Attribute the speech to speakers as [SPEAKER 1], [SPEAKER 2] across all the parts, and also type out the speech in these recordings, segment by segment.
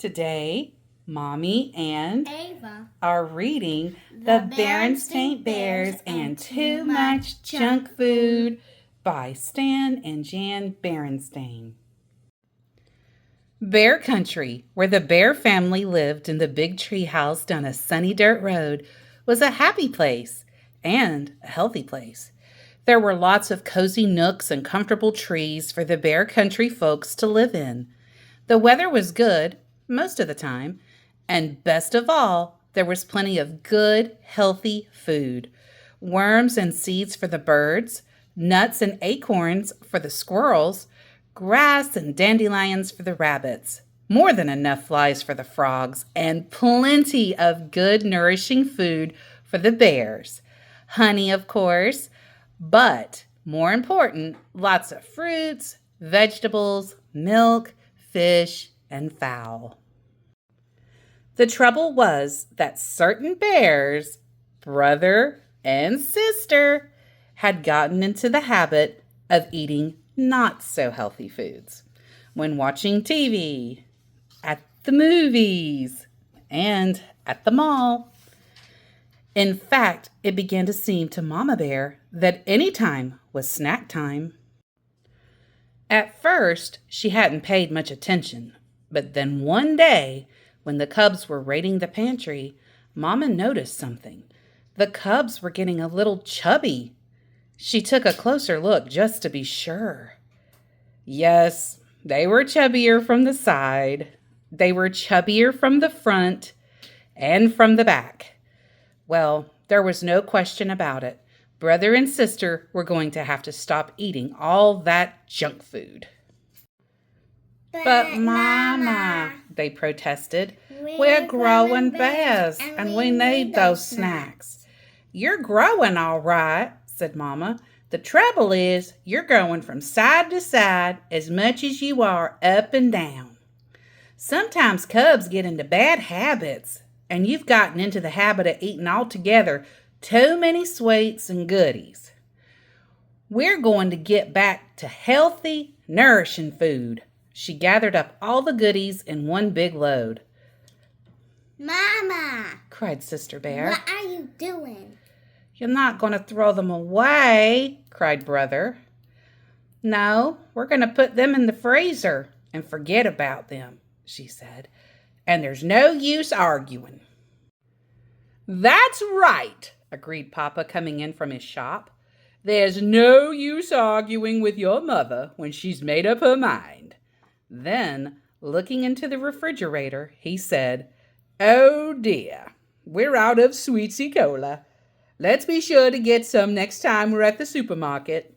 [SPEAKER 1] Today, Mommy and
[SPEAKER 2] Ava
[SPEAKER 1] are reading The Berenstain Bears and Too Much Junk Food by Stan and Jan Berenstain. Bear Country, where the Bear family lived in the big tree house down a sunny dirt road, was a happy place and a healthy place. There were lots of cozy nooks and comfortable trees for the Bear Country folks to live in. The weather was good most of the time, and best of all, there was plenty of good, healthy food. Worms and seeds for the birds, nuts and acorns for the squirrels, grass and dandelions for the rabbits, more than enough flies for the frogs, and plenty of good, nourishing food for the bears. Honey, of course, but more important, lots of fruits, vegetables, milk, fish, and fowl. The trouble was that certain bears, brother and sister, had gotten into the habit of eating not so healthy foods when watching TV, at the movies, and at the mall. In fact, it began to seem to Mama Bear that any time was snack time. At first, she hadn't paid much attention, but then one day, when the cubs were raiding the pantry, Mama noticed something. The cubs were getting a little chubby. She took a closer look just to be sure. Yes, they were chubbier from the side. They were chubbier from the front and from the back. Well, there was no question about it. Brother and sister were going to have to stop eating all that junk food. But Mama, they protested, we're growing fast and we need those snacks. You're growing all right, said Mama. The trouble is you're going from side to side as much as you are up and down. Sometimes cubs get into bad habits, and you've gotten into the habit of eating altogether too many sweets and goodies. We're going to get back to healthy, nourishing food. She gathered up all the goodies in one big load.
[SPEAKER 2] Mama,
[SPEAKER 1] cried Sister Bear.
[SPEAKER 2] what are you doing?
[SPEAKER 1] You're not going to throw them away, cried Brother. No, we're going to put them in the freezer and forget about them, she said. And there's no use arguing. That's right, agreed Papa, coming in from his shop. There's no use arguing with your mother when she's made up her mind. Then, looking into the refrigerator, he said, Oh dear, we're out of Sweetsy Cola. Let's be sure to get some next time we're at the supermarket.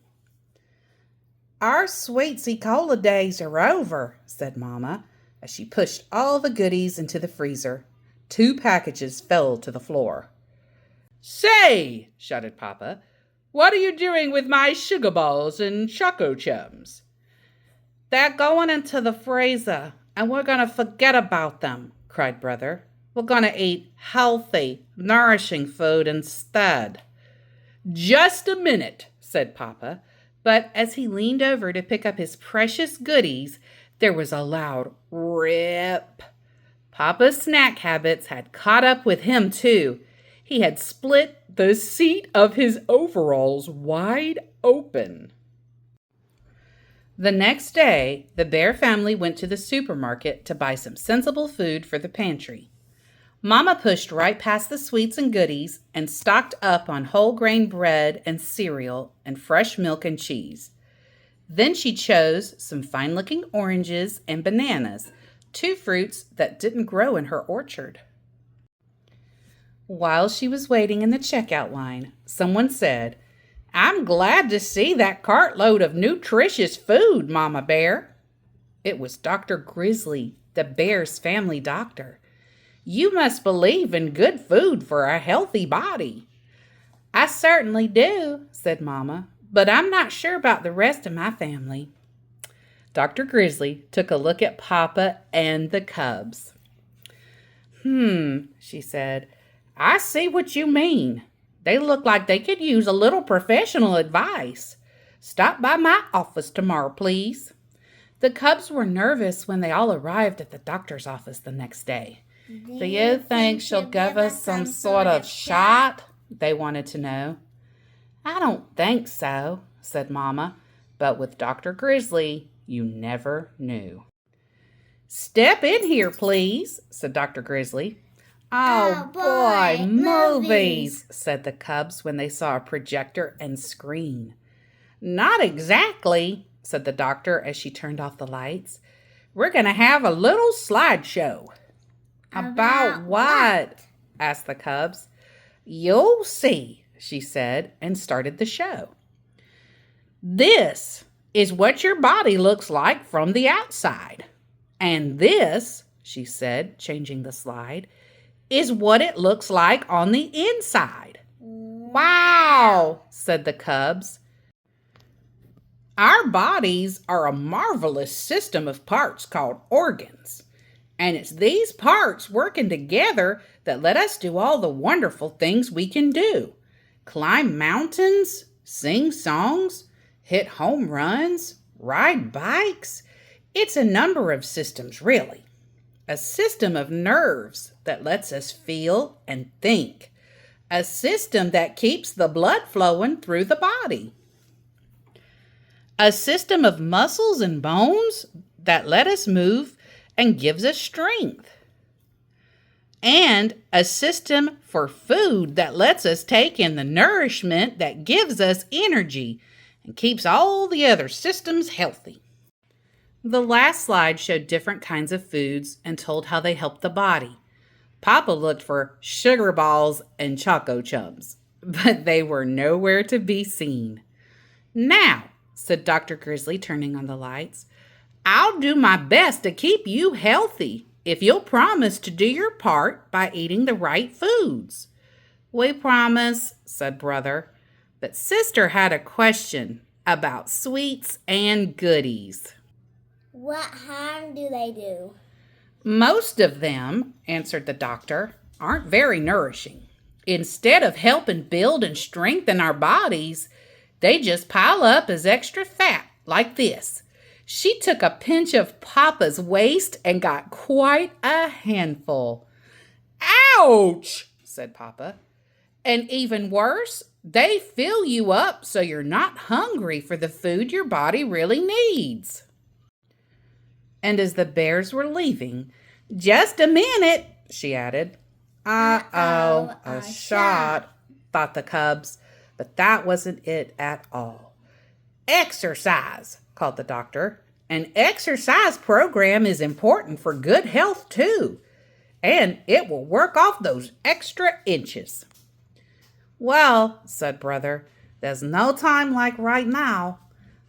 [SPEAKER 1] Our Sweetsy Cola days are over, said Mama, as she pushed all the goodies into the freezer. 2 packages fell to the floor. Say, shouted Papa, what are you doing with my sugar balls and choco chums? They're going into the freezer, and we're going to forget about them, cried Brother. We're going to eat healthy, nourishing food instead. Just a minute, said Papa, but as he leaned over to pick up his precious goodies, there was a loud rip. Papa's snack habits had caught up with him, too. He had split the seat of his overalls wide open. The next day, the Bear family went to the supermarket to buy some sensible food for the pantry. Mama pushed right past the sweets and goodies and stocked up on whole grain bread and cereal and fresh milk and cheese. Then she chose some fine-looking oranges and bananas, 2 fruits that didn't grow in her orchard. While she was waiting in the checkout line, someone said, I'm glad to see that cartload of nutritious food, Mama Bear. It was Dr. Grizzly, the bear's family doctor. You must believe in good food for a healthy body. I certainly do, said Mama, but I'm not sure about the rest of my family. Dr. Grizzly took a look at Papa and the cubs. She said, I see what you mean. They look like they could use a little professional advice. Stop by my office tomorrow, please. The cubs were nervous when they all arrived at the doctor's office the next day. Do you think she'll give us some sort of shot? They wanted to know. I don't think so, said Mama, but with Dr. Grizzly, you never knew. Step in here, please, said Dr. Grizzly. Oh boy, movies, said the cubs when they saw a projector and screen. Not exactly, said the doctor as she turned off the lights. We're going to have a little slideshow. About what? Asked the cubs. You'll see, she said, and started the show. This is what your body looks like from the outside. And this, she said, changing the slide, is what it looks like on the inside. Wow, said the cubs. Our bodies are a marvelous system of parts called organs. And it's these parts working together that let us do all the wonderful things we can do. Climb mountains, sing songs, hit home runs, ride bikes. It's a number of systems, really. A system of nerves that lets us feel and think. A system that keeps the blood flowing through the body. A system of muscles and bones that let us move and gives us strength. And a system for food that lets us take in the nourishment that gives us energy and keeps all the other systems healthy. The last slide showed different kinds of foods and told how they help the body. Papa looked for sugar balls and Choco Chums, but they were nowhere to be seen. Now, said Dr. Grizzly, turning on the lights, I'll do my best to keep you healthy if you'll promise to do your part by eating the right foods. We promise, said Brother, but Sister had a question about sweets and goodies.
[SPEAKER 2] What harm do they do?
[SPEAKER 1] Most of them, answered the doctor, aren't very nourishing. Instead of helping build and strengthen our bodies, they just pile up as extra fat, like this. She took a pinch of Papa's waist and got quite a handful. Ouch, said Papa. And even worse, they fill you up so you're not hungry for the food your body really needs. And as the bears were leaving, just a minute, she added. Uh-oh, a shot, thought the cubs, but that wasn't it at all. Exercise, called the doctor. An exercise program is important for good health, too, and it will work off those extra inches. Well, said Brother, there's no time like right now.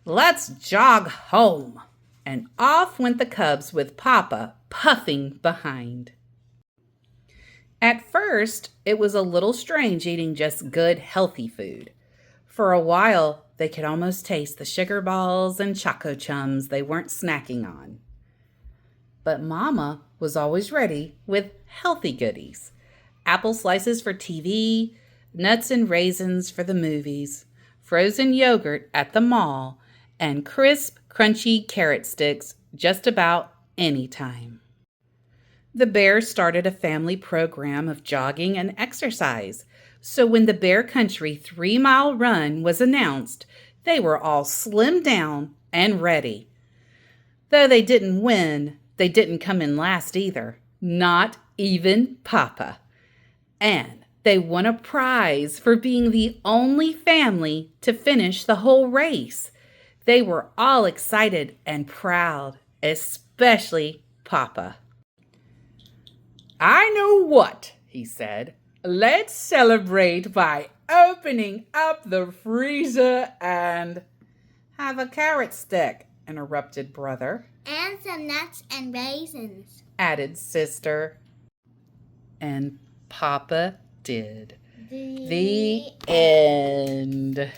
[SPEAKER 1] Let's jog home. And off went the cubs with Papa puffing behind. At first, it was a little strange eating just good, healthy food. For a while, they could almost taste the sugar balls and Choco Chums they weren't snacking on. But Mama was always ready with healthy goodies. Apple slices for TV, nuts and raisins for the movies, frozen yogurt at the mall, and crisp, crunchy carrot sticks just about any time. The bears started a family program of jogging and exercise, so when the Bear Country 3-mile run was announced, they were all slimmed down and ready. Though they didn't win, they didn't come in last either, not even Papa. And they won a prize for being the only family to finish the whole race. They were all excited and proud, especially Papa. I know what, he said. Let's celebrate by opening up the freezer and... Have a carrot stick, interrupted Brother.
[SPEAKER 2] And some nuts and raisins,
[SPEAKER 1] added Sister. And Papa did. The end.